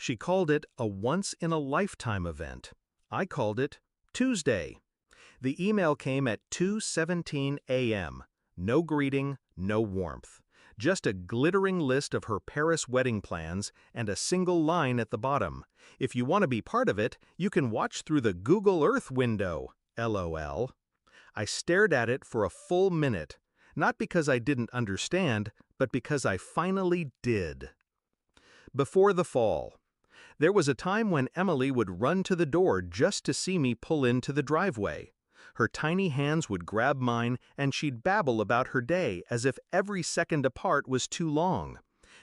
She called it a once-in-a-lifetime event. I called it Tuesday. The email came at 2:17 a.m. No greeting, no warmth. Just a glittering list of her Paris wedding plans and a single line at the bottom. If you want to be part of it, you can watch through the Google Earth window. LOL. I stared at it for a full minute, not because I didn't understand, but because I finally did. Before the fall. There was a time when Emily would run to the door just to see me pull into the driveway. Her tiny hands would grab mine and she'd babble about her day as if every second apart was too long.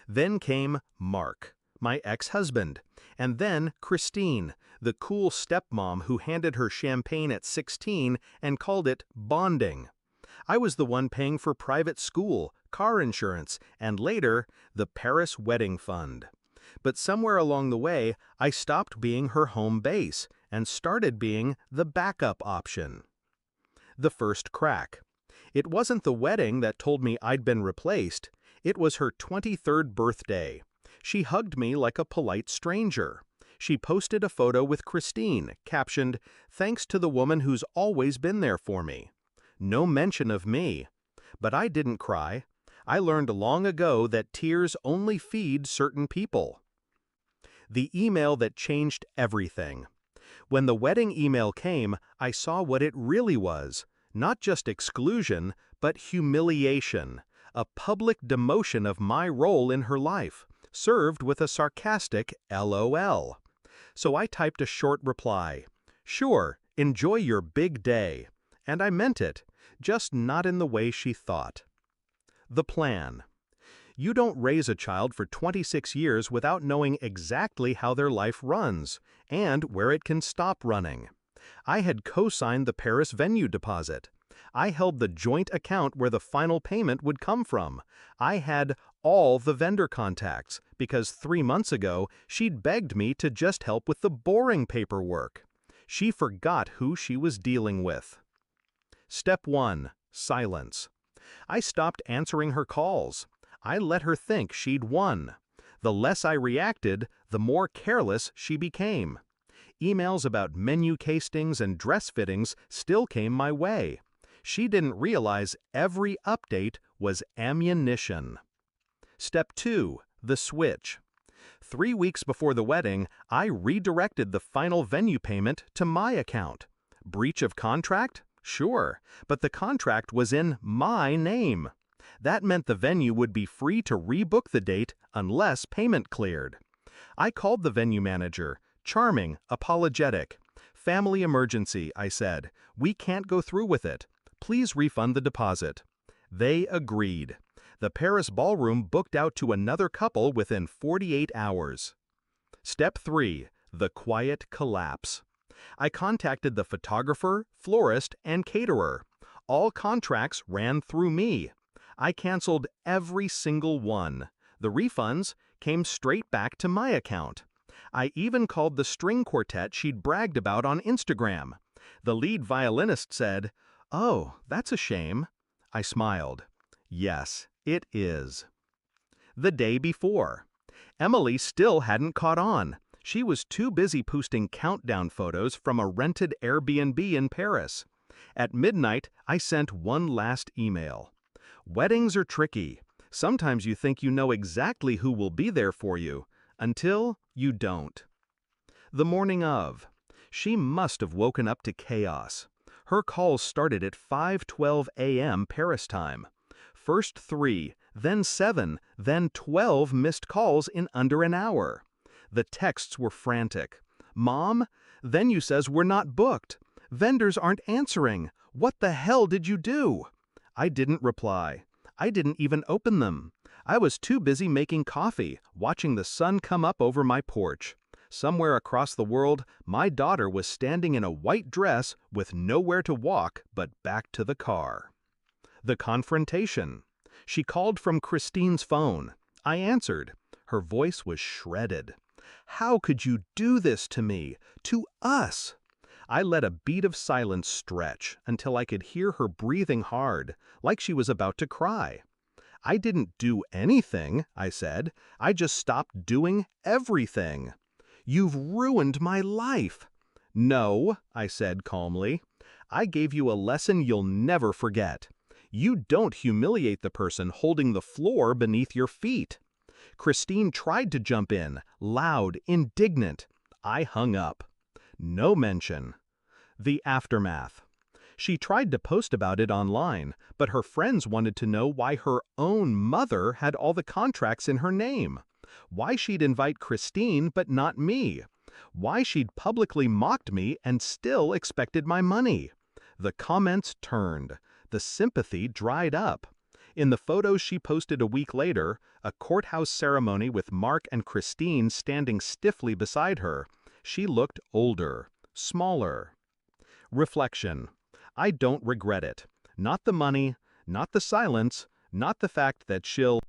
Then came Mark, my ex-husband, and then Christine, the cool stepmom who handed her champagne at 16 and called it bonding. I was the one paying for private school, car insurance, and later, the Paris Wedding Fund. But somewhere along the way, I stopped being her home base and started being the backup option. The first crack. It wasn't the wedding that told me I'd been replaced. It was her 23rd birthday. She hugged me like a polite stranger. She posted a photo with Christine, captioned, "Thanks to the woman who's always been there for me." No mention of me. But I didn't cry. I learned long ago that tears only feed certain people. The email that changed everything. When the wedding email came, I saw what it really was. Not just exclusion, but humiliation. A public demotion of my role in her life, served with a sarcastic LOL. So I typed a short reply. Sure, enjoy your big day. And I meant it, just not in the way she thought. The plan. You don't raise a child for 26 years without knowing exactly how their life runs, and where it can stop running. I had co-signed the Paris venue deposit. I held the joint account where the final payment would come from. I had all the vendor contacts, because 3 months ago, she'd begged me to just help with the boring paperwork. She forgot who she was dealing with. Step 1. Silence. I stopped answering her calls. I let her think she'd won. The less I reacted, the more careless she became. Emails about menu castings and dress fittings still came my way. She didn't realize every update was ammunition. Step 2. The switch. 3 weeks before the wedding, I redirected the final venue payment to my account. Breach of contract? Sure, but the contract was in my name. That meant the venue would be free to rebook the date unless payment cleared. I called the venue manager, charming, apologetic. "Family emergency," I said. "We can't go through with it. Please refund the deposit." They agreed. The Paris ballroom booked out to another couple within 48 hours. Step 3. The quiet collapse. I contacted the photographer, florist, and caterer. All contracts ran through me. I canceled every single one. The refunds came straight back to my account. I even called the string quartet she'd bragged about on Instagram. The lead violinist said, "Oh, that's a shame." I smiled. Yes, it is. The day before. Emily still hadn't caught on. She was too busy posting countdown photos from a rented Airbnb in Paris. At midnight, I sent one last email. Weddings are tricky. Sometimes you think you know exactly who will be there for you, until you don't. The morning of. She must have woken up to chaos. Her calls started at 5:12 a.m. Paris time. First 3, then 7, then 12 missed calls in under an hour. The texts were frantic. "Mom, venue says we're not booked. Vendors aren't answering. What the hell did you do?" I didn't reply. I didn't even open them. I was too busy making coffee, watching the sun come up over my porch. Somewhere across the world, my daughter was standing in a white dress with nowhere to walk but back to the car. The confrontation. She called from Christine's phone. I answered. Her voice was shredded. "How could you do this to me? To us?" I let a beat of silence stretch until I could hear her breathing hard, like she was about to cry. "I didn't do anything," I said. "I just stopped doing everything." You've ruined my life." "No," I said calmly. "I gave you a lesson you'll never forget. You don't humiliate the person holding the floor beneath your feet." Christine tried to jump in, loud, indignant. I hung up. No mention. The aftermath. She tried to post about it online, but her friends wanted to know why her own mother had all the contracts in her name. Why she'd invite Christine but not me. Why she'd publicly mocked me and still expected my money. The comments turned. The sympathy dried up. In the photos she posted a week later, a courthouse ceremony with Mark and Christine standing stiffly beside her, she looked older, smaller. Reflection. I don't regret it. Not the money, not the silence, not the fact that she'll